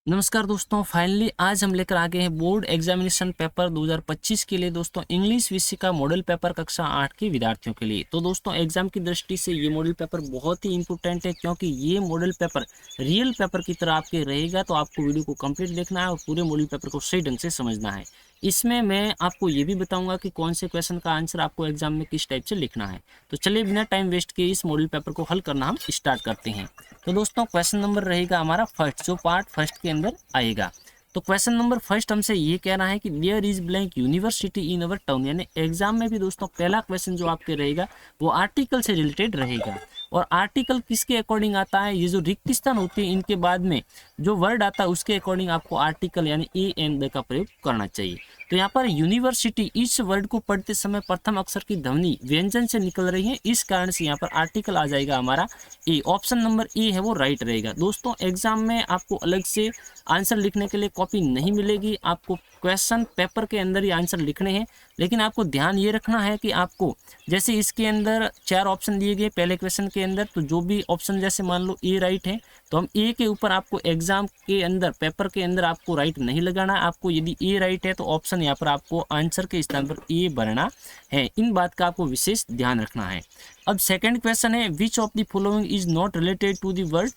नमस्कार दोस्तों, फाइनली आज हम लेकर आ गए हैं बोर्ड एग्जामिनेशन पेपर 2025 के लिए। दोस्तों इंग्लिश विषय का मॉडल पेपर कक्षा 8 के विद्यार्थियों के लिए। तो दोस्तों एग्जाम की दृष्टि से ये मॉडल पेपर बहुत ही इंपॉर्टेंट है, क्योंकि ये मॉडल पेपर रियल पेपर की तरह आपके रहेगा। तो आपको वीडियो को कंप्लीट देखना है और पूरे मॉडल पेपर को सही ढंग से समझना है। इसमें मैं आपको ये भी बताऊंगा कि कौन से क्वेश्चन का आंसर आपको एग्जाम में किस टाइप से लिखना है। तो चलिए बिना टाइम वेस्ट किए इस मॉडल पेपर को हल करना हम स्टार्ट करते हैं। तो दोस्तों क्वेश्चन नंबर रहेगा हमारा फर्स्ट, जो पार्ट फर्स्ट के अंदर आएगा। तो क्वेश्चन नंबर फर्स्ट हमसे ये कह रहा है कि there is blank university in our town. यानी एग्जाम में भी दोस्तों पहला क्वेश्चन जो आपके रहेगा वो आर्टिकल से रिलेटेड रहेगा। और आर्टिकल किसके अकॉर्डिंग आता है? ये जो रिक्त स्थान होती है इनके बाद में जो वर्ड आता है उसके अकॉर्डिंग आपको आर्टिकल यानी ए एंड द का प्रयोग करना चाहिए। तो यहाँ पर यूनिवर्सिटी इस वर्ड को पढ़ते समय प्रथम अक्षर की ध्वनि व्यंजन से निकल रही है, इस कारण से यहाँ पर आर्टिकल आ जाएगा हमारा ए। ऑप्शन नंबर ए है वो राइट रहेगा। दोस्तों एग्जाम में आपको अलग से आंसर लिखने के लिए कॉपी नहीं मिलेगी, आपको क्वेश्चन पेपर के अंदर ही आंसर लिखने हैं। लेकिन आपको ध्यान ये रखना है कि आपको जैसे इसके अंदर 4 ऑप्शन दिए गए पहले क्वेश्चन के अंदर, तो जो भी ऑप्शन जैसे मान लो ए राइट है तो हम ए के ऊपर आपको एग्जाम के अंदर पेपर के अंदर आपको राइट नहीं लगाना है। आपको यदि ए राइट है तो ऑप्शन यहाँ पर आपको आंसर के स्थान पर ए भरना है। इन बात का आपको विशेष ध्यान रखना है। अब सेकंड क्वेश्चन है which of the following is not related to the word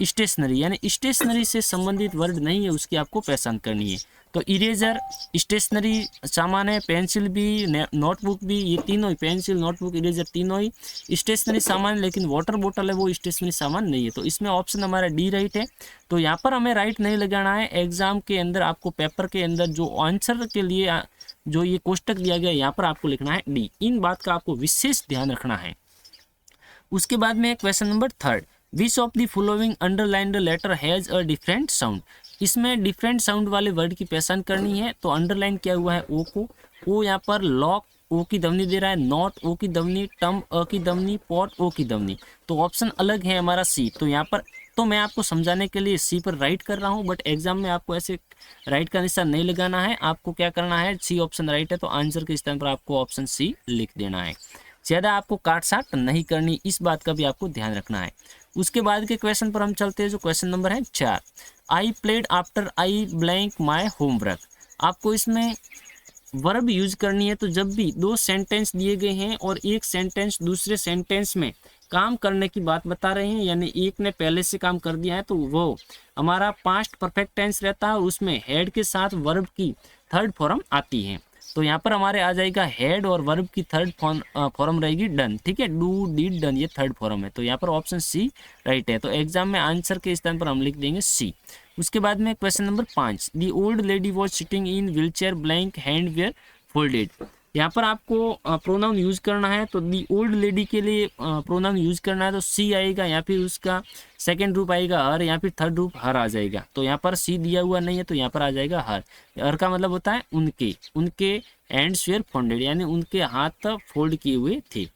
stationery. यानी स्टेशनरी से संबंधित वर्ड नहीं है, उसकी आपको पहचान करनी है। तो इरेजर स्टेशनरी सामान है, पेंसिल भी नोटबुक भी, ये तीनों ही पेंसिल नोटबुक इरेजर तीनों ही स्टेशनरी सामान, लेकिन वाटर बोतल है वो स्टेशनरी सामान नहीं है। तो इसमें ऑप्शन हमारा डी राइट है। तो यहाँ पर हमें राइट नहीं लगाना है। एग्जाम के अंदर आपको पेपर के अंदर जो आंसर के लिए जो ये कोष्टक दिया गया यहाँ पर आपको लिखना है डी। इन बात का आपको विशेष ध्यान रखना है। उसके बाद में question number third, which of the following underlined letter has a different sound. इसमें डिफरेंट साउंड वाले वर्ड की पहचान करनी है। तो अंडरलाइन किया हुआ है ओ को, ओ यहाँ पर लॉक ओ की ध्वनि दे रहा है, नॉट ओ की ध्वनि, टम अ की ध्वनि, पॉट ओ की ध्वनि। तो ऑप्शन अलग है हमारा सी। तो यहाँ पर तो मैं आपको समझाने के लिए सी पर राइट कर रहा हूँ, बट एग्जाम में आपको ऐसे राइट का निशान नहीं लगाना है। आपको क्या करना है, सी ऑप्शन राइट है तो आंसर के स्थान पर आपको ऑप्शन सी लिख देना है। ज़्यादा आपको काट साट नहीं करनी, इस बात का भी आपको ध्यान रखना है। उसके बाद के क्वेश्चन पर हम चलते हैं, जो क्वेश्चन नंबर है 4, I played after I blank my homework. आपको इसमें वर्ब यूज करनी है। तो जब भी 2 सेंटेंस दिए गए हैं और एक सेंटेंस दूसरे सेंटेंस में काम करने की बात बता रहे हैं, यानी एक ने पहले से काम कर दिया है, तो वो हमारा पास्ट परफेक्ट टेंस रहता है और उसमें हेड के साथ वर्ब की थर्ड फॉर्म आती है। तो यहाँ पर हमारे आ जाएगा हेड और वर्ब की थर्ड फॉर्म रहेगी डन। ठीक है, डू डिड डन ये थर्ड फॉर्म है। तो यहाँ पर ऑप्शन सी राइट है। तो एग्जाम में आंसर के स्थान पर हम लिख देंगे सी। उसके बाद में question number 5, the old lady was sitting in wheel chair blank hand were folded. यहाँ पर आपको प्रोनाउन यूज करना है। तो दी ओल्ड लेडी के लिए प्रोनाउन यूज करना है तो सी आएगा, या फिर उसका सेकंड रूप आएगा हर, या फिर थर्ड रूप हर आ जाएगा। तो यहाँ पर सी दिया हुआ नहीं है तो यहाँ पर आ जाएगा हर। हर का मतलब होता है उनके, उनके हैंड्स वेयर फोल्डेड, यानी उनके हाथ फोल्ड किए हुए थे।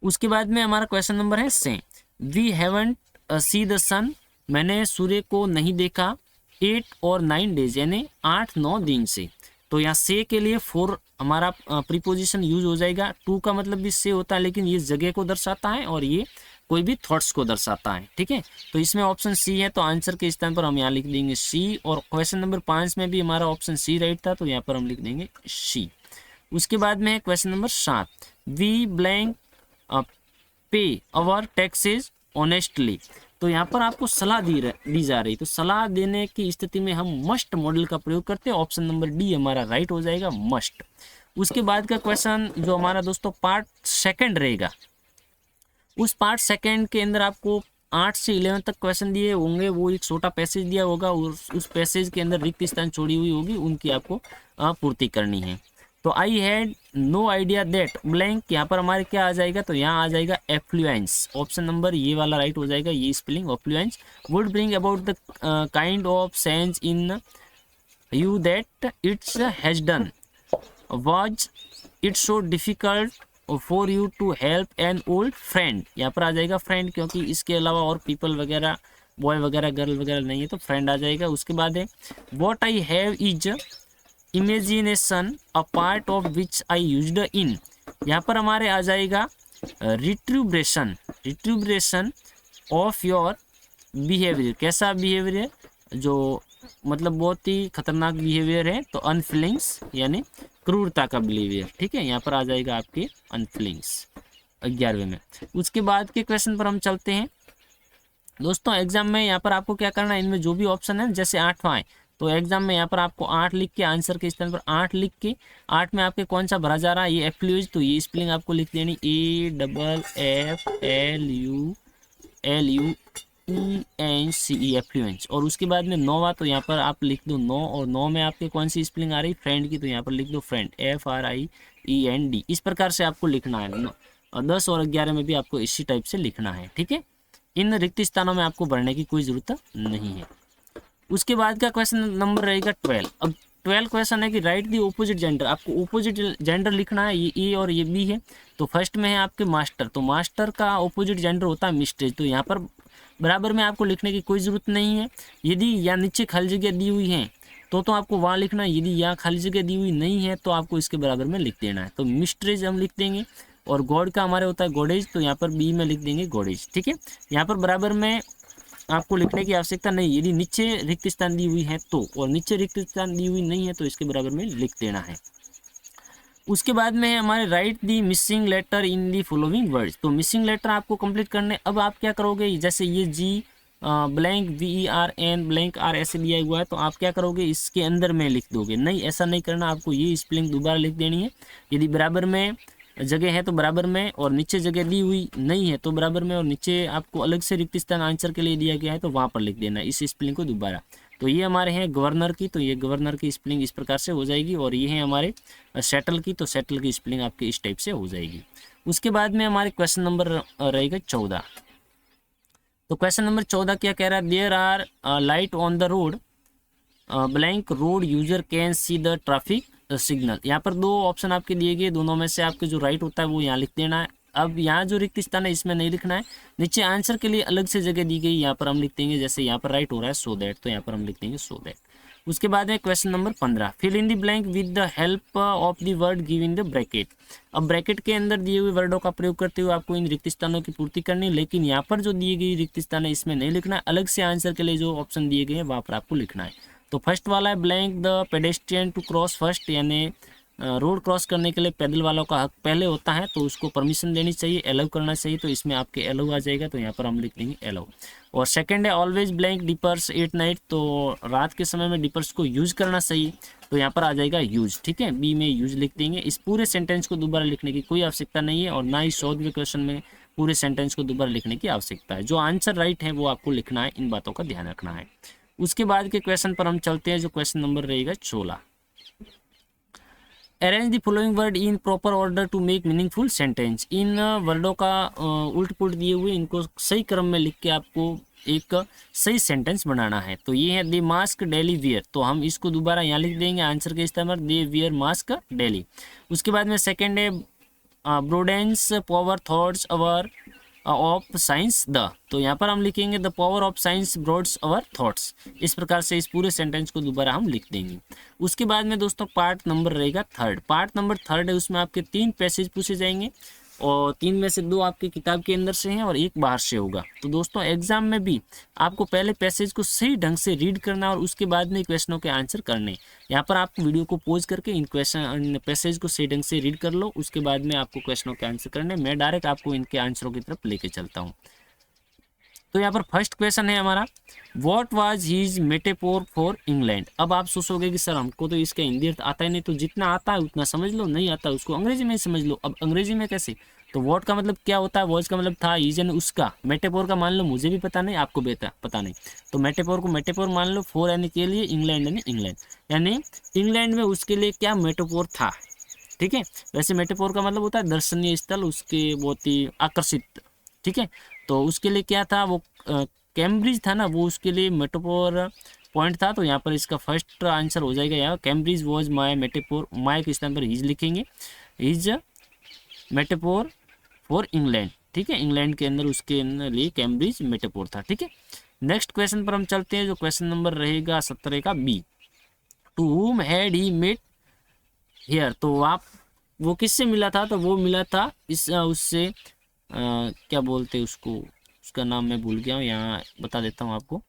उसके बाद में हमारा क्वेश्चन नंबर है से, वी हैवंट सी द सन। मैंने सूर्य को नहीं देखा 8 और 9 डेज, यानी 8-9 दिन से। तो यहाँ से के लिए 4 हमारा प्रीपोजिशन यूज हो जाएगा। 2 का मतलब भी से होता है, लेकिन ये जगह को दर्शाता है और ये कोई भी थॉट्स को दर्शाता है। ठीक है, तो इसमें ऑप्शन सी है। तो आंसर के स्थान पर हम यहाँ लिख देंगे सी। और क्वेश्चन नंबर 5 में भी हमारा ऑप्शन सी राइट था, तो यहाँ पर हम लिख देंगे सी। उसके बाद में है क्वेश्चन नंबर 7, वी ब्लैंक पे अवर टैक्सेज ऑनेस्टली। तो यहाँ पर आपको सलाह दी जा रही। तो सलाह देने की स्थिति में हम मस्ट मॉडल का प्रयोग करते हैं। ऑप्शन नंबर डी हमारा राइट हो जाएगा, मस्ट। उसके बाद का क्वेश्चन जो हमारा दोस्तों पार्ट सेकंड रहेगा, उस पार्ट सेकंड के अंदर आपको 8 से 11 तक क्वेश्चन दिए होंगे। वो एक छोटा पैसेज दिया होगा, उस पैसेज के अंदर रिक्त स्थान छोड़ी हुई होगी, उनकी आपको पूर्ति करनी है। तो I had no idea that blank, यहाँ पर हमारे क्या आ जाएगा, तो यहाँ आ जाएगा एफ्लुएंस। ऑप्शन नंबर ये वाला राइट हो जाएगा, ये spelling affluence would bring about the kind of sense in you that it's has done, was it so difficult for you to help an old friend. यहाँ पर आ जाएगा फ्रेंड, क्योंकि इसके अलावा और पीपल वगैरह बॉय वगैरह गर्ल वगैरह नहीं है, तो फ्रेंड आ जाएगा। उसके बाद है what I have is imagination a part of which I used in. यहाँ पर हमारे आ जाएगा रिट्रीब्रेशन ऑफ योर बिहेवियर। कैसा बिहेवियर? जो मतलब बहुत ही खतरनाक बिहेवियर है, तो अनफीलिंग्स यानी क्रूरता का बिहेवियर। ठीक है, यहाँ पर आ जाएगा आपके अनफीलिंग्स 11वें में। उसके बाद के क्वेश्चन पर हम चलते हैं दोस्तों। एग्जाम में यहाँ पर आपको क्या करना है, इनमें जो भी ऑप्शन है जैसे 8वां है तो एग्जाम में यहाँ पर आपको 8 लिख के आंसर के स्थान पर 8 लिख के 8 में आपके कौन सा भरा जा रहा है, ये एफ्लुएंस, तो ये स्पेलिंग आपको लिख देनी AFFLUENCE एफ्लुएंस। और उसके बाद में 9वां, तो यहाँ पर आप लिख दो 9, और 9 में आपके कौन सी स्पेलिंग आ रही फ्रेंड की, तो यहाँ पर लिख दो फ्रेंड FRIEND। इस प्रकार से आपको लिखना है। 10 और 11 में भी आपको इसी टाइप से लिखना है। ठीक है, इन रिक्त स्थानों में आपको भरने की कोई ज़रूरत नहीं है। उसके बाद का क्वेश्चन नंबर रहेगा 12। अब 12 क्वेश्चन है कि राइट दी ओपोजिट जेंडर। आपको ओपोजिट जेंडर लिखना है, ये ए और ये बी है। तो फर्स्ट में है आपके मास्टर, तो मास्टर का ओपोजिट जेंडर होता है मिस्ट्रेस। तो यहाँ पर बराबर में आपको लिखने की कोई ज़रूरत नहीं है। यदि या नीचे खाली जगह दी हुई है तो आपको वहाँ लिखना है, यदि यहाँ खाली जगह दी हुई नहीं है तो आपको इसके बराबर में लिख देना है। तो मिस्ट्रेस हम लिख देंगे, और गॉड का हमारे होता है गॉडेज, तो यहाँ पर बी में लिख देंगे गॉडेज। ठीक है, यहाँ पर बराबर में आपको लिखने की आवश्यकता नहीं, यदि नीचे रिक्त स्थान दी हुई है तो, और नीचे रिक्त स्थान दी हुई नहीं है तो इसके बराबर में लिख देना है। उसके बाद में है हमारे write the missing letter in the following words. तो मिसिंग लेटर आपको कंप्लीट करने। अब आप क्या करोगे, जैसे ये G blank VERN blank R ऐसे दिया हुआ है, तो आप क्या करोगे, इसके अंदर में लिख दोगे। नहीं, ऐसा नहीं करना, आपको ये स्पेलिंग दोबारा लिख देनी है। यदि बराबर में जगह है तो बराबर में, और नीचे जगह दी हुई नहीं है तो बराबर में, और नीचे आपको अलग से रिक्त स्थान आंसर के लिए दिया गया है तो वहाँ पर लिख देना इस स्पेलिंग को दोबारा। तो ये हमारे हैं गवर्नर की, तो ये गवर्नर की स्पेलिंग इस प्रकार से हो जाएगी। और ये है हमारे सेटल की, तो सेटल की स्पेलिंग आपकी इस टाइप से हो जाएगी। उसके बाद में हमारे क्वेश्चन नंबर रहेगा 14। तो क्वेश्चन नंबर 14 क्या कह रहा है, there are light on the road blank road user can see the traffic signal. यहाँ पर दो ऑप्शन आपके दिए गए, दोनों में से आपके जो राइट होता है वो यहाँ लिख देना है। अब यहाँ जो रिक्त स्थान है इसमें नहीं लिखना है, नीचे आंसर के लिए अलग से जगह दी गई, यहाँ पर हम लिख देंगे, जैसे यहाँ पर राइट हो रहा है सो दैट, तो यहाँ पर हम लिख देंगे सो दैट। उसके बाद है question number 15, fill in the blank with the help of the word give in the bracket. अब ब्रैकेट के अंदर दिए हुए वर्डों का प्रयोग करते हुए आपको इन रिक्त स्थानों की पूर्ति करनी, लेकिन यहाँ पर जो दिए गई रिक्त स्थान है इसमें नहीं लिखना है, अलग से आंसर के लिए जो ऑप्शन दिए गए हैं वहाँ पर आपको लिखना है। तो फर्स्ट वाला है blank the pedestrian to cross first, यानी रोड क्रॉस करने के लिए पैदल वालों का हक पहले होता है, तो उसको परमिशन देनी चाहिए, अलाउ करना चाहिए, तो इसमें आपके अलाउ आ जाएगा, तो यहाँ पर हम लिख देंगे अलाउ। और सेकंड है always blank differs at night, तो रात के समय में डिपर्स को यूज करना चाहिए, तो यहाँ पर आ जाएगा यूज। ठीक है, बी में यूज लिख देंगे। इस पूरे सेंटेंस को दोबारा लिखने की कोई आवश्यकता नहीं है, और ना ही 14वें क्वेश्चन में पूरे सेंटेंस को दोबारा लिखने की आवश्यकता है। जो आंसर राइट है वो आपको लिखना है, इन बातों का ध्यान रखना है। उसके बाद के क्वेश्चन पर हम चलते हैं, जो क्वेश्चन नंबर रहेगा 16। Arrange the following word in proper order to make meaningful sentence. इन वर्डों का उल्ट पुल्ट दिए हुए, इनको सही क्रम में लिख के आपको एक सही सेंटेंस बनाना है। तो ये है दे मास्क डेली वियर, तो हम इसको दोबारा यहाँ लिख देंगे आंसर के इस्तेमाल, दे वियर मास्क डेली। उसके बाद में सेकेंड है broadens power thoughts our of science the, तो यहाँ पर हम लिखेंगे the power of science broads our thoughts. इस प्रकार से इस पूरे सेंटेंस को दोबारा हम लिख देंगे। उसके बाद में दोस्तों पार्ट नंबर रहेगा थर्ड। पार्ट नंबर थर्ड है, उसमें आपके 3 पैसेज पूछे जाएंगे, और 3 में से 2 आपकी किताब के अंदर से हैं और 1 बाहर से होगा। तो दोस्तों एग्जाम में भी आपको पहले पैसेज को सही ढंग से रीड करना और उसके बाद में क्वेश्चनों के आंसर करने। यहाँ पर आप वीडियो को पॉज करके इन पैसेज को सही ढंग से रीड कर लो, उसके बाद में आपको क्वेश्चनों के आंसर करने। मैं डायरेक्ट आपको इनके आंसरों की तरफ लेके चलता हूँ। तो यहाँ पर फर्स्ट क्वेश्चन है हमारा, what was his metaphor for England. अब आप सोचोगे कि सर हमको तो इसका हिंदी अर्थ आता ही नहीं, तो जितना आता है उतना समझ लो, नहीं आता उसको अंग्रेजी में समझ लो। अब अंग्रेजी में कैसे, तो व्हाट का मतलब क्या होता है, वॉज का मतलब था, हीज यानी उसका, मेटाफोर का मान लो मुझे भी पता नहीं, आपको भी पता नहीं, तो मेटाफोर को मेटाफोर मान लो, फोर यानी के लिए, इंग्लैंड यानी इंग्लैंड, यानी इंग्लैंड में उसके लिए क्या मेटाफोर था। ठीक है, वैसे मेटाफोर का मतलब होता है दर्शनीय स्थल, उसके बहुत ही आकर्षित। ठीक है, तो उसके लिए क्या था, वो कैम्ब्रिज था ना, वो उसके लिए मेटाफोर पॉइंट था। तो यहाँ पर इसका फर्स्ट आंसर हो जाएगा यहाँ, कैम्ब्रिज वॉज माई मेटाफोर, माई के स्थान पर हीज लिखेंगे, हीज मेटाफोर फॉर इंग्लैंड। ठीक है, इंग्लैंड के अंदर उसके लिए कैम्ब्रिज मेटाफोर था। ठीक है, नेक्स्ट क्वेश्चन पर हम चलते हैं, जो क्वेश्चन नंबर रहेगा 17 का B, to whom had he met here. तो आप वो किससे मिला था, तो वो मिला था इस उससे क्या बोलते उसको, उसका नाम मैं भूल गया हूँ, यहाँ बता देता हूँ आपको।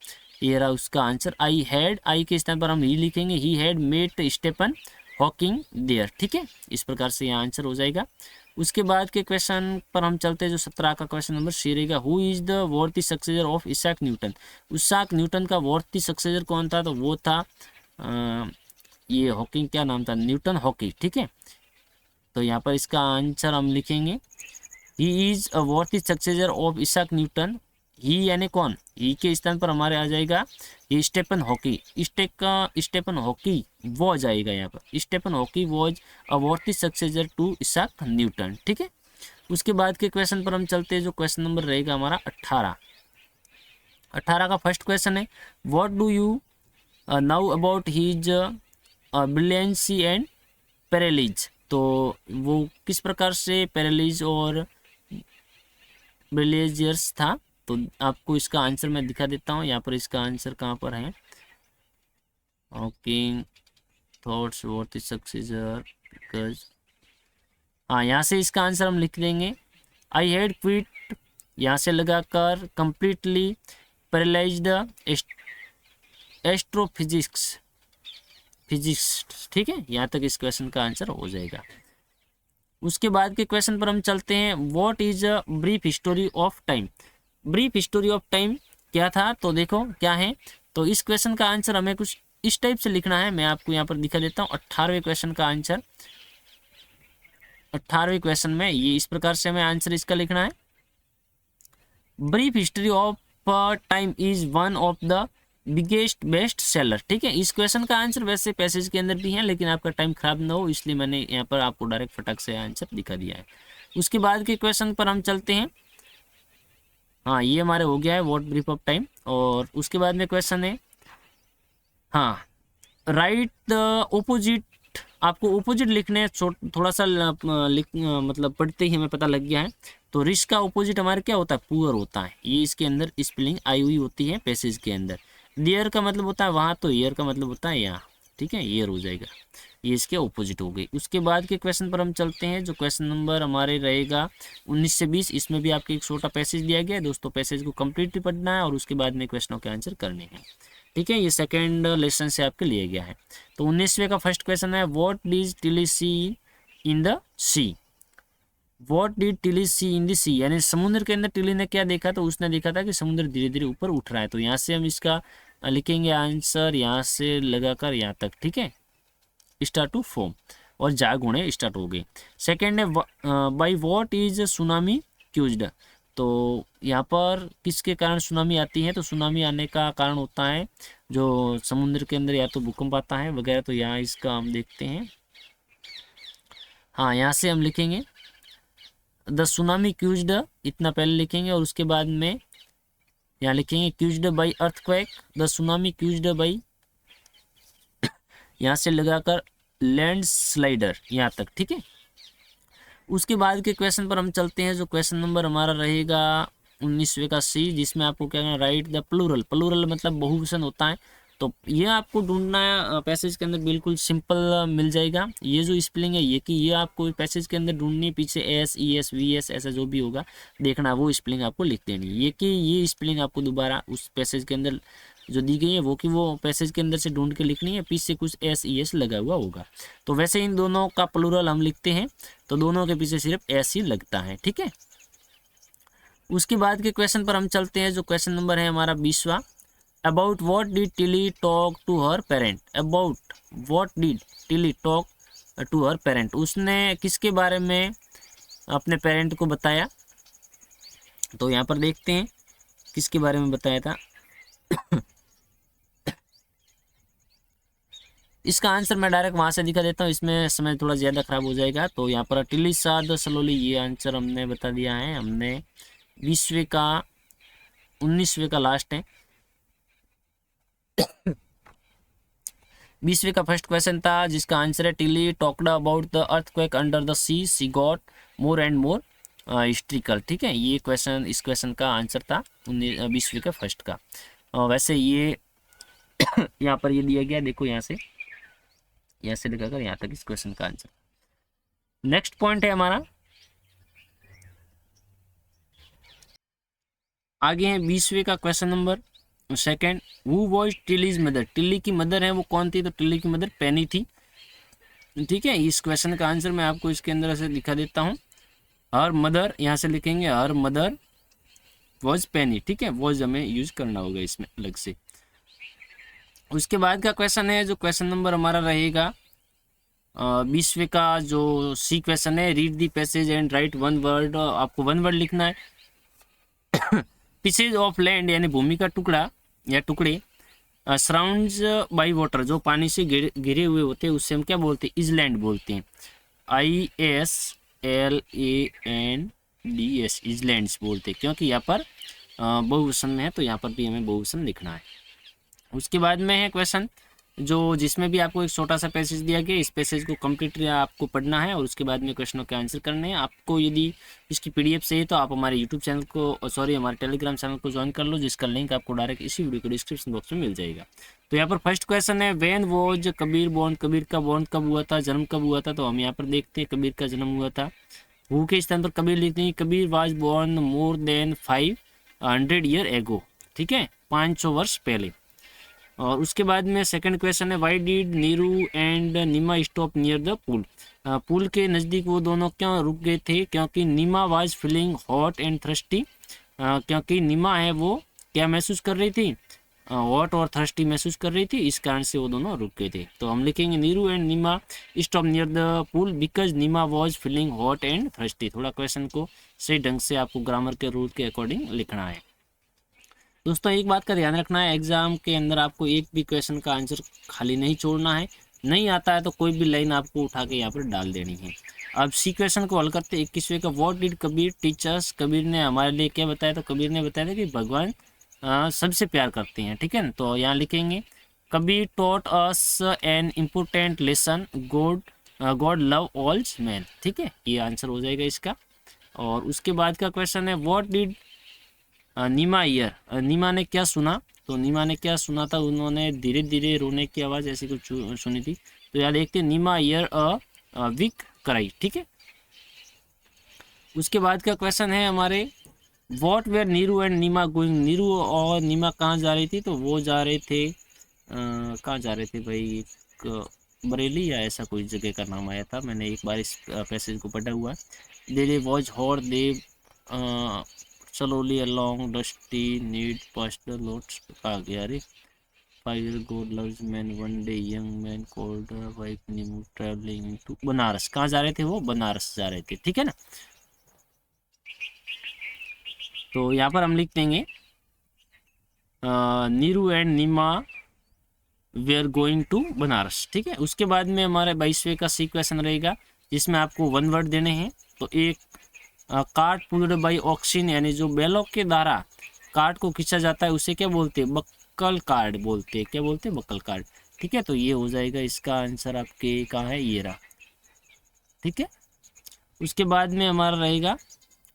ये रहा उसका आंसर, आई के स्थान पर हम ही लिखेंगे, he had met Stephen Hawking there. ठीक है, इस प्रकार से यहाँ आंसर हो जाएगा। उसके बाद के क्वेश्चन पर हम चलते हैं, जो 17 का क्वेश्चन नंबर सी रहेगा, who is the worthy successor of Isaac Newton. Isaac Newton का वॉर्थी सक्सेसर कौन था, तो वो था ये हॉकिंग, क्या नाम था, न्यूटन हॉकी। ठीक है, तो यहाँ पर इसका आंसर हम लिखेंगे, he is a worthy successor of Isaac Newton. He यानी कौन, ही के स्थान पर हमारे आ जाएगा ये स्टेफन हॉकी। स्टेफन हॉकी वो आ जाएगा यहाँ पर, स्टेफन हॉकी was a worthy successor to Isaac Newton. ठीक है, उसके बाद के क्वेश्चन पर हम चलते हैं, जो क्वेश्चन नंबर रहेगा हमारा 18। 18 का फर्स्ट क्वेश्चन है, what do you know about his brilliancy and paralysis. तो वो किस प्रकार से पैरालिज और ब्रिलियंस था, तो आपको इसका आंसर मैं दिखा देता हूँ। यहाँ पर इसका आंसर कहाँ पर है, Hawking thoughts what is successor, because हाँ, यहाँ से इसका आंसर हम लिख देंगे, आई हैड क्विट, यहाँ से लगाकर कंप्लीटली पैरालाइज्ड एस्ट्रोफिजिक्स फिजिक्स। ठीक है, यहाँ तक इस क्वेश्चन का आंसर हो जाएगा। उसके बाद के क्वेश्चन पर हम चलते हैं, what is a brief history of time. Brief history of time क्या था, तो देखो क्या है, तो इस क्वेश्चन का आंसर हमें कुछ इस टाइप से लिखना है। मैं आपको यहाँ पर दिखा देता हूँ 18वें क्वेश्चन का आंसर। 18वें क्वेश्चन में ये इस प्रकार से हमें आंसर इसका लिखना है, brief history of time is one of the biggest best seller. ठीक है, इस क्वेश्चन का आंसर वैसे पैसेज के अंदर भी है, लेकिन आपका टाइम खराब ना हो इसलिए मैंने यहाँ पर आपको डायरेक्ट फटक से आंसर दिखा दिया है। उसके बाद के क्वेश्चन पर हम चलते हैं, हाँ ये हमारे हो गया है व्हाट ब्रीफ ऑफ टाइम। और उसके बाद में क्वेश्चन है, हाँ राइट द ओपोजिट, आपको ओपोजिट लिखने थोड़ा सा मतलब पढ़ते ही हमें पता लग गया है। तो रिच का ओपोजिट हमारे क्या होता है, पुअर होता है, ये इसके अंदर स्पेलिंग आई हुई होती है पैसेज के अंदर। देयर का मतलब होता है वहाँ, तो ईयर का मतलब होता है यहाँ। ठीक है, ईयर हो जाएगा, ये इसके ऑपोजिट हो गई। उसके बाद के क्वेश्चन पर हम चलते हैं, जो क्वेश्चन नंबर हमारे रहेगा 19 से 20। इसमें भी आपके एक छोटा पैसेज दिया गया है दोस्तों, पैसेज को कंप्लीटली पढ़ना है और उसके बाद में क्वेश्चनों के आंसर करने हैं। ठीक है, ये सेकेंड लेसन से आपके लिए गया है। तो 19वें का फर्स्ट क्वेश्चन है, what did Tilly see in the sea. What did Tilly see in the sea, यानी समुद्र के अंदर टिली ने क्या देखा, तो उसने देखा था कि समुद्र धीरे धीरे ऊपर उठ रहा है। तो यहाँ से हम इसका लिखेंगे आंसर, यहाँ से लगाकर यहाँ तक। ठीक है, स्टार्ट टू फॉर्म और जाग होने स्टार्ट हो गई। सेकेंड है, बाई वॉट इज सुनामी क्यूज्ड। तो यहाँ पर किसके कारण सुनामी आती है, तो सुनामी आने का कारण होता है जो समुद्र के अंदर या तो भूकंप आता है वगैरह। तो यहाँ इसका हम देखते हैं, हाँ यहाँ से हम लिखेंगे द सुनामी क्यूज्ड, इतना पहले लिखेंगे और उसके बाद में यहाँ लिखेंगे caused by earthquake, the tsunami caused by, यहाँ से लगाकर लैंड स्लाइडर यहाँ तक। ठीक है, उसके बाद के क्वेश्चन पर हम चलते हैं, जो क्वेश्चन नंबर हमारा रहेगा 19वें का सी, जिसमें आपको क्या करना, राइट द प्लूरल। प्लूरल मतलब बहुवचन होता है, तो ये आपको ढूंढना है पैसेज के अंदर, बिल्कुल सिंपल मिल जाएगा। ये जो स्पेलिंग है ये, कि ये आपको पैसेज के अंदर ढूंढनी, पीछे S E S V S ऐसा जो भी होगा देखना, वो स्पेलिंग आपको लिख देनी है। ये कि ये स्पेलिंग आपको दोबारा उस पैसेज के अंदर जो दी गई है वो कि वो पैसेज के अंदर से ढूंढ के लिखनी है, पीछे कुछ एस ई एस लगा हुआ होगा। तो वैसे इन दोनों का प्लूरल हम लिखते हैं, तो दोनों के पीछे सिर्फ एस ही लगता है। ठीक है, उसके बाद के क्वेश्चन पर हम चलते हैं, जो क्वेश्चन नंबर है हमारा 20वां, about what did Tilly talk to her parent. About what did Tilly talk to her parent, उसने किसके बारे में अपने पेरेंट को बताया। तो यहाँ पर देखते हैं किसके बारे में बताया था। इसका आंसर मैं डायरेक्ट वहाँ से दिखा देता हूँ, इसमें समय थोड़ा ज़्यादा खराब हो जाएगा। तो यहाँ पर टिली साद सलोली, ये आंसर हमने बता दिया है। हमने 20वें का 19वें का लास्ट है। 20वें का फर्स्ट क्वेश्चन था, जिसका आंसर है Tilly talked about the earthquake under the sea got more and more hysterical. ठीक है, ये क्वेश्चन, इस क्वेश्चन का आंसर था 20वें का फर्स्ट का। वैसे ये यहाँ पर ये दिया गया, देखो यहाँ से लगाकर यहाँ तक इस क्वेश्चन का आंसर। नेक्स्ट पॉइंट है हमारा आगे है 20वें का question number second, who was Tilly's mother, Tilly की मदर है वो कौन थी, तो टिल्ली की मदर पेनी थी। ठीक है, इस क्वेश्चन का आंसर मैं आपको इसके अंदर से दिखा देता हूँ। हर मदर, यहाँ से लिखेंगे हर मदर वॉज पेनी। ठीक है, वॉज हमें यूज करना होगा इसमें अलग से। उसके बाद का क्वेश्चन है जो क्वेश्चन नंबर हमारा रहेगा 20वें का जो सी क्वेश्चन है, read the passage and right one word. आपको वन वर्ड लिखना है। पीसेज ऑफ लैंड यानी भूमि का टुकड़ा या टुकड़े सराउंड्स बाई वाटर, जो पानी से घिरे हुए होते हैं उससे हम क्या बोलते हैं, इजलैंड बोलते हैं। ISLANDS, इजलैंड्स बोलते हैं, क्योंकि यहाँ पर बहुवचन में है तो यहाँ पर भी हमें बहुवचन लिखना है। उसके बाद में है क्वेश्चन जो जिसमें भी आपको एक छोटा सा पैसेज दिया गया, इस पैसेज को कम्प्लीटली आपको पढ़ना है और उसके बाद में क्वेश्चनों के आंसर करने हैं। आपको यदि इसकी PDF चाहिए तो आप हमारे यूट्यूब चैनल को हमारे टेलीग्राम चैनल को ज्वाइन कर लो, जिसका लिंक आपको डायरेक्ट इसी वीडियो के डिस्क्रिप्शन बॉक्स में मिल जाएगा। तो यहाँ पर फर्स्ट क्वेश्चन है, when was Kabir born, Kabir का बॉर्न कब हुआ था, जन्म कब हुआ था। तो हम यहाँ पर देखते हैं कबीर का जन्म हुआ था। हु के स्थान पर कबीर लिखते हैं, Kabir was born more than 500 year ago. ठीक है, 500 वर्ष पहले। और उसके बाद में सेकंड क्वेश्चन है, why did Neeru and Neema stop near the pool, pool के नज़दीक वो दोनों क्यों रुक गए थे, क्योंकि Neema was feeling hot and thirsty, क्योंकि नीमा है वो क्या महसूस कर रही थी, हॉट और थर्स्टी महसूस कर रही थी, इस कारण से वो दोनों रुक गए थे। तो हम लिखेंगे Neeru and Neema stop near the pool because Neema was feeling hot and thirsty. थोड़ा क्वेश्चन को सही ढंग से आपको ग्रामर के रूल के अकॉर्डिंग लिखना है। दोस्तों एक बात का ध्यान रखना है, एग्जाम के अंदर आपको एक भी क्वेश्चन का आंसर खाली नहीं छोड़ना है। नहीं आता है तो कोई भी लाइन आपको उठा के यहाँ पर डाल देनी है। अब सी क्वेश्चन को हल करते 21वें का, what did Kabir teachers, Kabir ने हमारे लिए क्या बताया, तो कबीर ने बताया था कि भगवान सबसे प्यार करते हैं। ठीक है ना, तो यहाँ लिखेंगे Kabir taught us an important lesson, God love all man. ठीक है, ये आंसर हो जाएगा इसका। और उसके बाद का क्वेश्चन है, व्हाट डिड नीमा ईयर, नीमा ने क्या सुना, तो नीमा ने क्या सुना था, उन्होंने धीरे धीरे रोने की आवाज़ ऐसी कुछ सुनी थी। तो यार देखते हैं, Neema hear a weak cry. ठीक है, उसके बाद का क्वेश्चन है हमारे, what were Neeru and Neema going, Neeru और नीमा कहाँ जा रही थी, तो वो जा रहे थे कहाँ जा रहे थे भाई, बरेली या ऐसा कोई जगह का नाम आया था, मैंने एक बार इस पैसेज को पढ़ा हुआ है। They was hour they slowly along dusty need past the lots, आ गया रे, 5 years ago loves man one day young man called wife Nimu traveling to Banaras. कहाँ जा रहे थे वो, बनारस जा रहे थे। ठीक है ना, तो यहाँ पर हम लिख देंगे Neeru and Neema they are going to Banaras. ठीक है, उसके बाद में हमारे 22वें का सी क्वेश्चन रहेगा जिसमें आपको वन वर्ड देने हैं। तो एक कार्ट पुल्ड बाई ऑक्सिन, यानी जो बैलों के द्वारा कार्ट को खींचा जाता है उसे क्या बोलते हैं, बक्कल कार्ड बोलते हैं। क्या बोलते हैं, बक्कल कार्ड। ठीक है, तो ये हो जाएगा इसका आंसर आपके कहाँ है, ये रहा। ठीक है, उसके बाद में हमारा रहेगा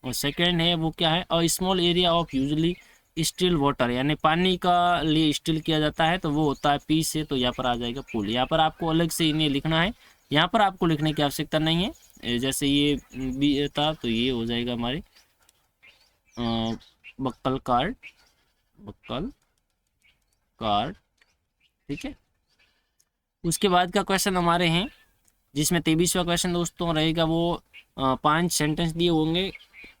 और सेकंड है वो क्या है, a small area of usually still water, यानी पानी का लिए स्टिल किया जाता है तो वो होता है पी से, तो यहाँ पर आ जाएगा पुल। यहाँ पर आपको अलग से इन्हें लिखना है, यहाँ पर आपको लिखने की आवश्यकता नहीं है। जैसे ये भी था तो ये हो जाएगा हमारे बक्कल कार्ड, बक्कल कार्ड। ठीक है, उसके बाद का क्वेश्चन हमारे हैं जिसमें 23वां क्वेश्चन दोस्तों रहेगा वो 5 सेंटेंस दिए होंगे,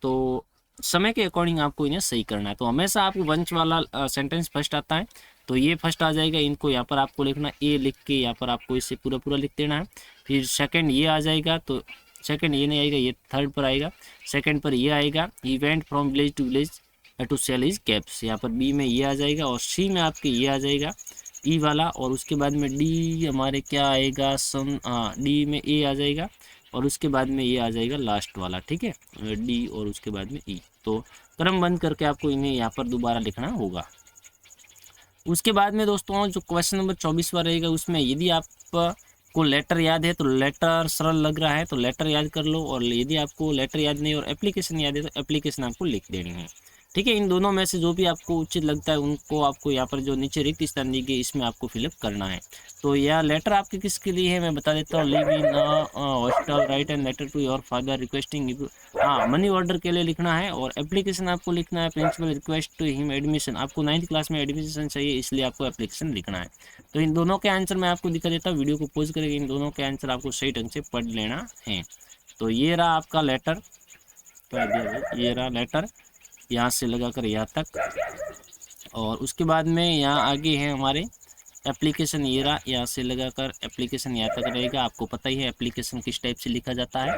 तो समय के अकॉर्डिंग आपको इन्हें सही करना है। तो हमेशा आपको वंश वाला सेंटेंस फर्स्ट आता है, तो ये फर्स्ट आ जाएगा, इनको यहाँ पर आपको लिखना ए लिख के यहाँ पर आपको इसे पूरा पूरा लिख देना है। फिर सेकंड ये आ जाएगा, तो सेकंड ये नहीं आएगा, ये थर्ड पर आएगा। सेकंड पर ये आएगा, he went from village to village to sell his caps, यहाँ पर बी में ये आ जाएगा और सी में आपके ये आ जाएगा ई वाला। और उसके बाद में डी हमारे क्या आएगा, सन, डी में ए आ जाएगा और उसके बाद में ये आ जाएगा लास्ट वाला। ठीक है, डी और उसके बाद में ई। तो क्रमबद्ध करके आपको इन्हें यहाँ पर दोबारा लिखना होगा। उसके बाद में दोस्तों जो क्वेश्चन नंबर 24वां रहेगा उसमें यदि आपको लेटर याद है तो लेटर सरल लग रहा है तो लेटर याद कर लो, और यदि आपको लेटर याद नहीं और एप्लीकेशन याद है तो एप्लीकेशन आपको लिख देनी है। ठीक है। इन दोनों में से जो भी आपको उचित लगता है उनको आपको यहाँ पर जो नीचे रिक्त स्थान दी गई इसमें आपको फिलअप करना है। तो यह लेटर आपके किसके लिए है मैं बता देता हूँ। Live in hostel write and letter to your father requesting, हाँ मनी ऑर्डर के लिए लिखना है। और एप्लीकेशन आपको लिखना है principal request to him admission, आपको 9th क्लास में एडमिशन चाहिए इसलिए आपको एप्लीकेशन लिखना है। तो इन दोनों के आंसर मैं आपको दिखा देता हूँ, वीडियो को पॉज करके इन दोनों के आंसर आपको सही ढंग से पढ़ लेना है। तो ये रहा आपका लेटर, तो ये रहा लेटर यहाँ से लगाकर यहाँ तक। और उसके बाद में यहाँ आगे है हमारे एप्लीकेशन, ये रहा यहाँ से लगाकर एप्लीकेशन यहाँ तक रहेगा। आपको पता ही है एप्लीकेशन किस टाइप से लिखा जाता है।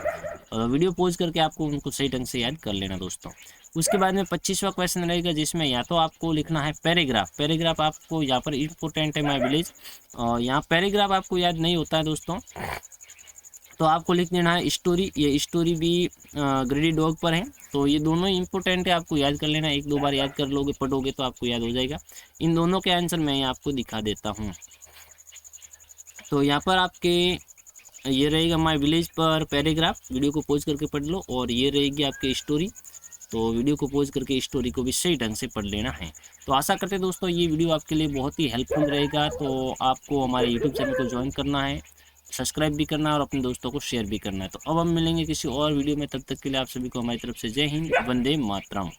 और वीडियो पॉज करके आपको उनको सही ढंग से याद कर लेना दोस्तों। उसके बाद में 25वां क्वेश्चन रहेगा जिसमें या तो आपको लिखना है पैराग्राफ। पैराग्राफ आपको यहाँ पर इम्पोर्टेंट है माय विलेज। यहाँ पैराग्राफ आपको याद नहीं होता है दोस्तों, तो आपको लिख देना है स्टोरी। ये स्टोरी भी ग्रेडी डॉग पर है। तो ये दोनों ही इंपॉर्टेंट है, आपको याद कर लेना। एक दो बार याद कर लोगे, पढ़ोगे तो आपको याद हो जाएगा। इन दोनों के आंसर मैं आपको दिखा देता हूँ। तो यहाँ पर आपके ये रहेगा माय विलेज पर पैराग्राफ, वीडियो को पॉज करके पढ़ लो। और ये रहेगी आपकी स्टोरी, तो वीडियो को पॉज करके स्टोरी को भी सही ढंग से पढ़ लेना है। तो आशा करते हैं दोस्तों ये वीडियो आपके लिए बहुत ही हेल्पफुल रहेगा। तो आपको हमारे यूट्यूब चैनल को ज्वाइन करना है, सब्सक्राइब भी करना है और अपने दोस्तों को शेयर भी करना है। तो अब हम मिलेंगे किसी और वीडियो में, तब तक के लिए आप सभी को हमारी तरफ से जय हिंद, वंदे मातरम।